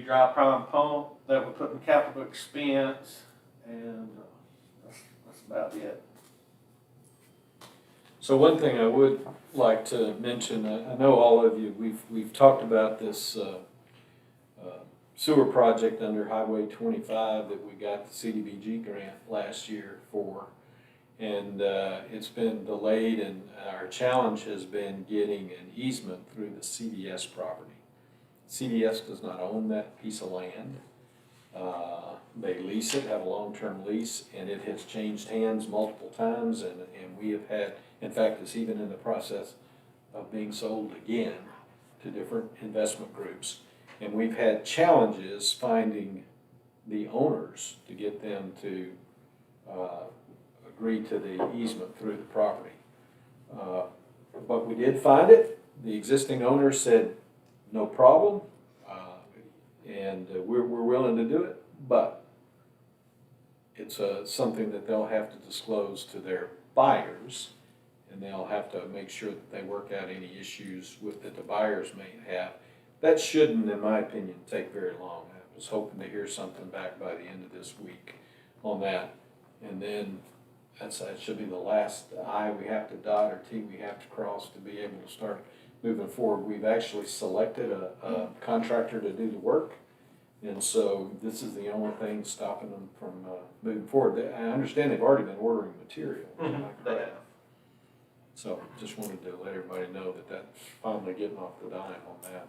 dry prime pump that we put in capital expense, and that's about it. So one thing I would like to mention, I know all of you, we've talked about this sewer project under Highway 25 that we got the CDBG grant last year for. And it's been delayed, and our challenge has been getting an easement through the CDS property. CDS does not own that piece of land. They lease it, have a long-term lease, and it has changed hands multiple times, and we have had, in fact, it's even in the process of being sold again to different investment groups. And we've had challenges finding the owners to get them to agree to the easement through the property. But we did find it. The existing owner said, no problem, and we're willing to do it, but it's something that they'll have to disclose to their buyers, and they'll have to make sure that they work out any issues that the buyers may have. That shouldn't, in my opinion, take very long. I was hoping to hear something back by the end of this week on that, and then that should be the last I we have to dot or T we have to cross to be able to start moving forward. We've actually selected a contractor to do the work, and so this is the only thing stopping them from moving forward. I understand they've already been ordering material. They have. So just wanted to let everybody know that that's finally getting off the dime on that.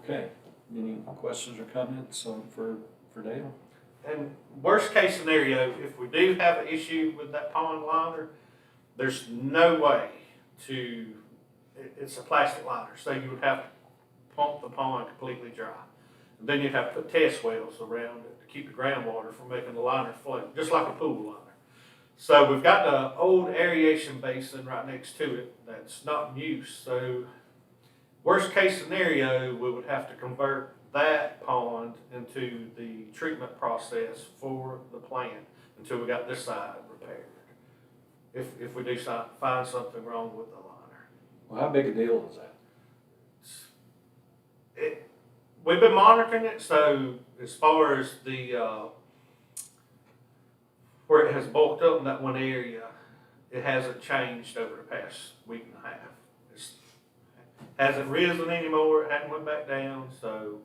Okay, any questions or comments for Dale? And worst case scenario, if we do have an issue with that pond liner, there's no way to, it's a plastic liner, so you would have to pump the pond completely dry. And then you'd have to put test wells around it to keep the groundwater from making the liner float, just like a pool liner. So we've got the old aeration basin right next to it that's not in use. So worst case scenario, we would have to convert that pond into the treatment process for the plant until we got this side repaired. If we do find something wrong with the liner. Well, how big a deal is that? We've been monitoring it, so as far as the where it has bulked up in that one area, it hasn't changed over the past week and a half. It hasn't risen anymore, it hasn't went back down, so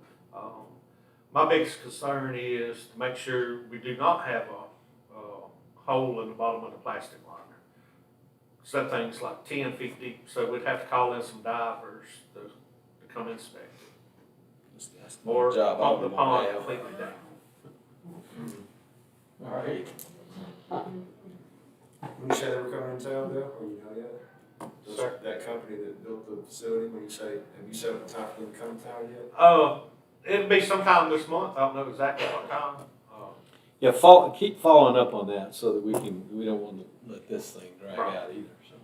my biggest concern is to make sure we do not have a hole in the bottom of the plastic liner. Because that thing's like 10 feet deep, so we'd have to call in some divers to come inspect it. That's Or job pump I the would pond have. completely down. All right. When you say they were coming in town, Bill, or you know yet? Sir? That company that built the facility, when you say, have you set up a time for them to come in town yet? It'll be sometime this month. I don't know exactly what time. Yeah, keep following up on that so that we don't want to let this thing drag Right. out either, so.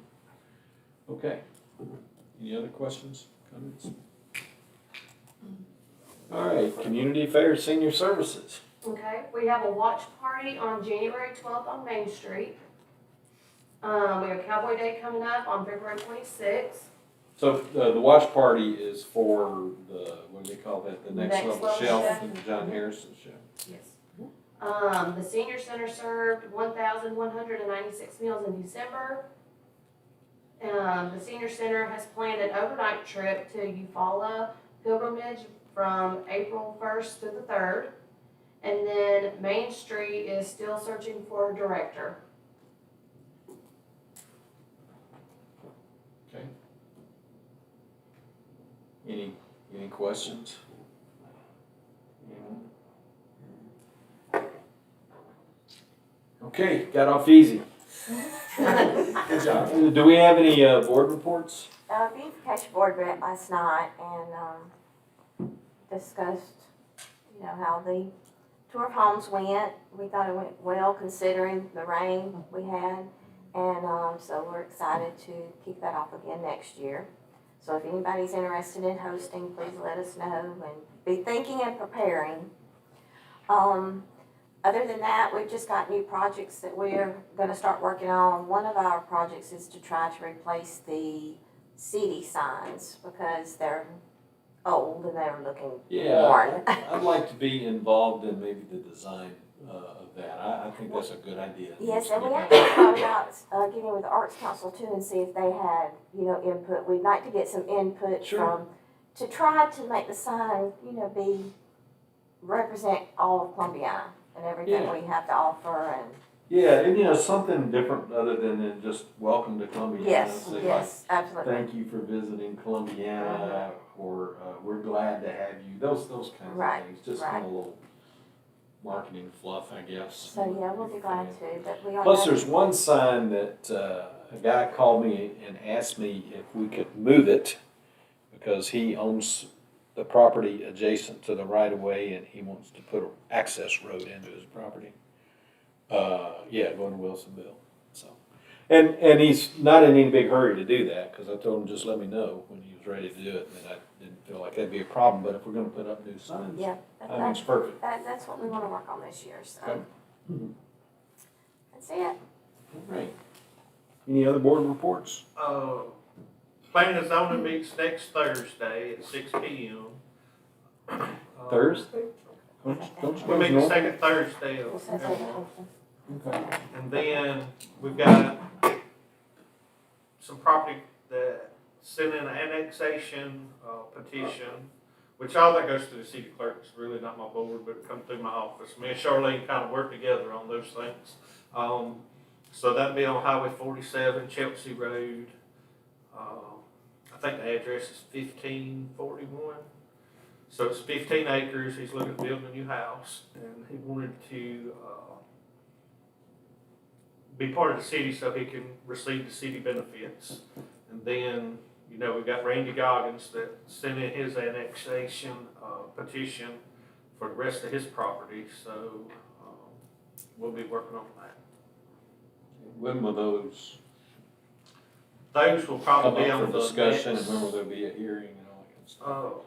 Okay. Any other questions, comments? All right, Community Affairs, Senior Services. Okay, we have a watch party on January 12th on Main Street. We have Cowboy Day coming up on February 26th. So the watch party is for the, what do they call that, the next Next level level shelf, shelf. the John Harrison shelf. Yes. The senior center served 1,196 meals in December. The senior center has planned an overnight trip to Eufaula pilgrimage from April 1st to the 3rd. And then Main Street is still searching for a director. Okay. Any questions? Okay, got off easy. Good job. Do we have any board reports? Beautification Board met last night and discussed, how the tour of homes went. We thought it went well considering the rain we had. And so we're excited to kick that off again next year. So if anybody's interested in hosting, please let us know and be thinking and preparing. Other than that, we've just got new projects that we're going to start working on. One of our projects is to try to replace the city signs because they're old and they were looking Yeah, worn. I'd like to be involved in maybe the design of that. I think that's a good idea. Yes, and we actually thought about getting with the Arts Council too and see if they had, input. We'd like to get some input Sure. to try to make the sign, represent all of Columbiana and everything Yeah. we have to offer and. Yeah, and something different other than just welcome to Columbiana. Yes, Say, like, yes, absolutely. thank you for visiting Columbiana, or we're glad to have you. Those kinds Right, of things. Just right. kind of a little marketing fluff, I guess. So, yeah, we'll be glad to, but we are. Plus, there's one sign that a guy called me and asked me if we could move it because he owns the property adjacent to the right of way and he wants to put an access road into his property. Yeah, going to Wilsonville. So, and he's not in any big hurry to do that because I told him just let me know when he was ready to do it, and I didn't feel like that'd be a problem. But if we're going to put up new signs, Yeah, I think it's perfect. that's what we want to work on this year, so. Okay. Mhm. That's it. All right. Any other board reports? Planning and zoning meets next Thursday at 6 p.m. Thursday? Don't you We guys meet the know? second Thursday of We'll every month. Okay. And then we've got some property that sent in an annexation petition, which all that goes through the city clerk. It's really not my board, but it comes through my office. Me and Charlene kind of work together on those things. So that'd be on Highway 47, Chelsea Road. I think the address is 1541. So it's 15 acres. He's looking at building a new house, and he wanted to be part of the city so he can receive the city benefits. And then, we've got Randy Goggins that sent in his annexation petition for the rest of his property. So we'll be working on that. When will those Those will come probably be up on for the discussion, next, and when will there be a hearing and all that kind of stuff?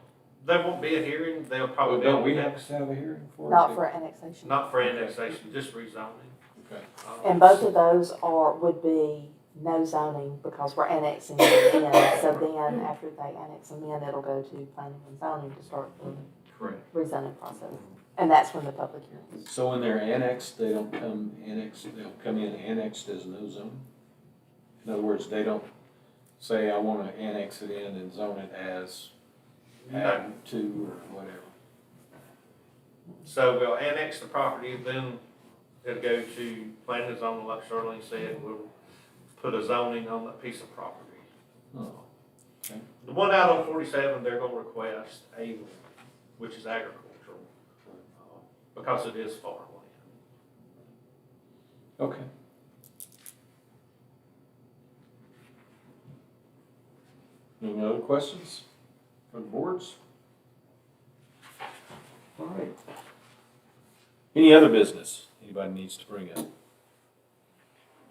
there won't be a hearing. They'll probably Well, be on don't the we have next. to have a hearing for it? Not for annexation. Not for annexation, just rezoning. Okay. And both of those would be no zoning because we're annexing them in. So then, after they annex them in, it'll go to planning and zoning to start the Correct. rezoning process. And that's when the public hearing is. So when they're annexed, they don't come annexed, they'll come in annexed as no zone? In other words, they don't say, I wanna annex it in and zone it as No. ag 2 or whatever. So we'll annex the property, then it'll go to planning and zoning, like Charlene said. We'll put a zoning on that piece of property. Oh, The one out on 47, they're gonna request A1, which is agricultural, because it is farmland. okay. Any other questions from the boards? All right. Any other business anybody needs to bring up?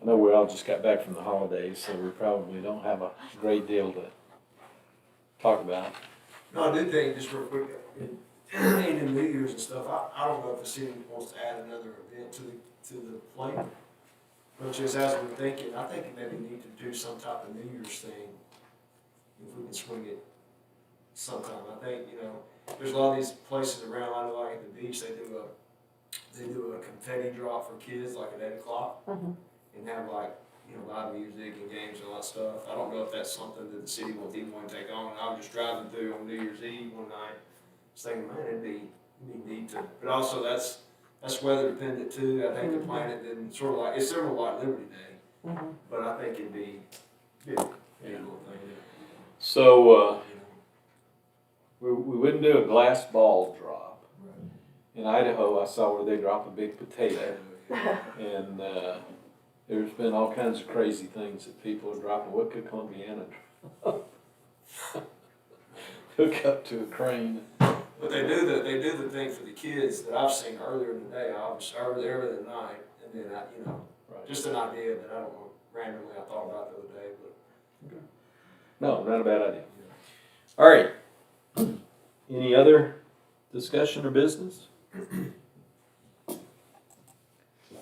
I know we all just got back from the holidays, so we probably don't have a great deal to talk about. No, I do think, just real quick, in the New Year's and stuff, I don't know if the city wants to add another event to the plate. But just as we're thinking, I think maybe need to do some type of New Year's thing, if we can swing it sometime. I think, there's a lot of these places around, I know like at the beach, they do a confetti drop for kids, like at 8 o'clock. Mhm. And have like, live music and games and all that stuff. I don't know if that's something that the city will even want to take on. I was just driving through on New Year's Eve one night, was thinking, man, it'd be neat to. But also that's weather dependent too. I think the planet didn't sort of like, it's sort of like Liberty Day, Mhm. but I think it'd be a little thing. So, we wouldn't do a glass ball drop. In Idaho, I saw where they drop a big potato, and there's been all kinds of crazy things that people are dropping. What could Columbiana drop? Hook up to a crane. But they do the thing for the kids that I've seen earlier in the day, earlier in the night, and then Right. just an idea that I don't know, randomly I thought about the other day, but. No, not a bad idea. All right. Any other discussion or business?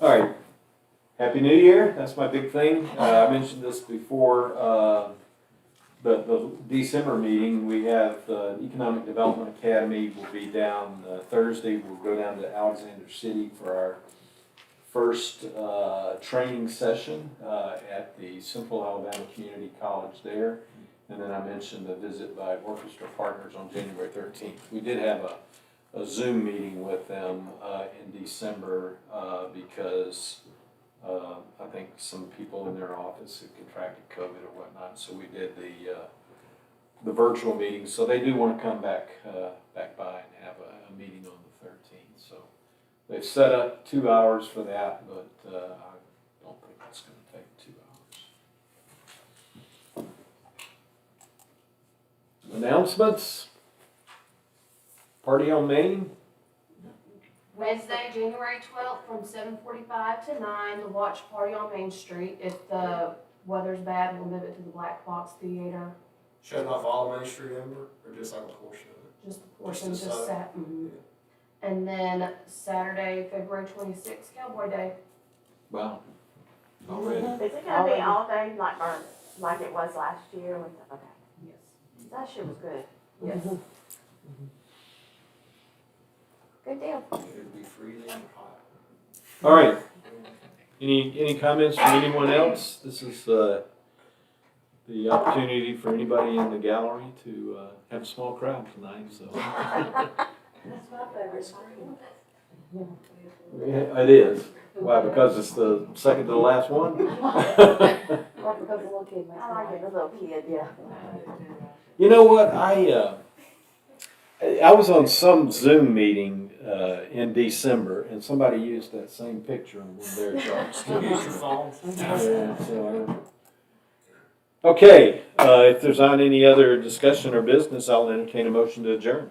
All right. Happy New Year. That's my big thing. I mentioned this before. the December meeting, we have the Economic Development Academy will be down Thursday. We'll go down to Alexander City for our first training session at the Central Alabama Community College there. And then I mentioned the visit by orchestra partners on January 13th. We did have a Zoom meeting with them in December because I think some people in their office had contracted COVID or whatnot, so we did the virtual meeting. So they do want to come back by and have a meeting on the 13th. So they've set up 2 hours for that, but I don't think that's going to take 2 hours. Announcements. Party on Main. Wednesday, January 12th, from 7:45 to 9, the Watch Party on Main Street. If the weather's bad, we'll move it to the Black Box Theater. Shutting off all Main Street, Amber, or just like a portion of it? Just the portion, Just the just side? And then Saturday, February 26th, Cowboy Day. Wow. Already. Is it gonna be all day like it was last year? Okay, Yes. that shit was good. Yes. Good deal. It'd be freezing hot. All right. Any comments from anyone else? This is the opportunity for anybody in the gallery to have a small crowd tonight. So That's my favorite screen. yeah, it is. Why? Because it's the second to the last one. Or because the little kid makes I like it, the little kid, yeah. You know what? I was on some Zoom meeting in December, and somebody used that same picture on one of their charts. Use your phone. Yeah, so, okay, if there's not any other discussion or business, I'll entertain a motion to adjourn.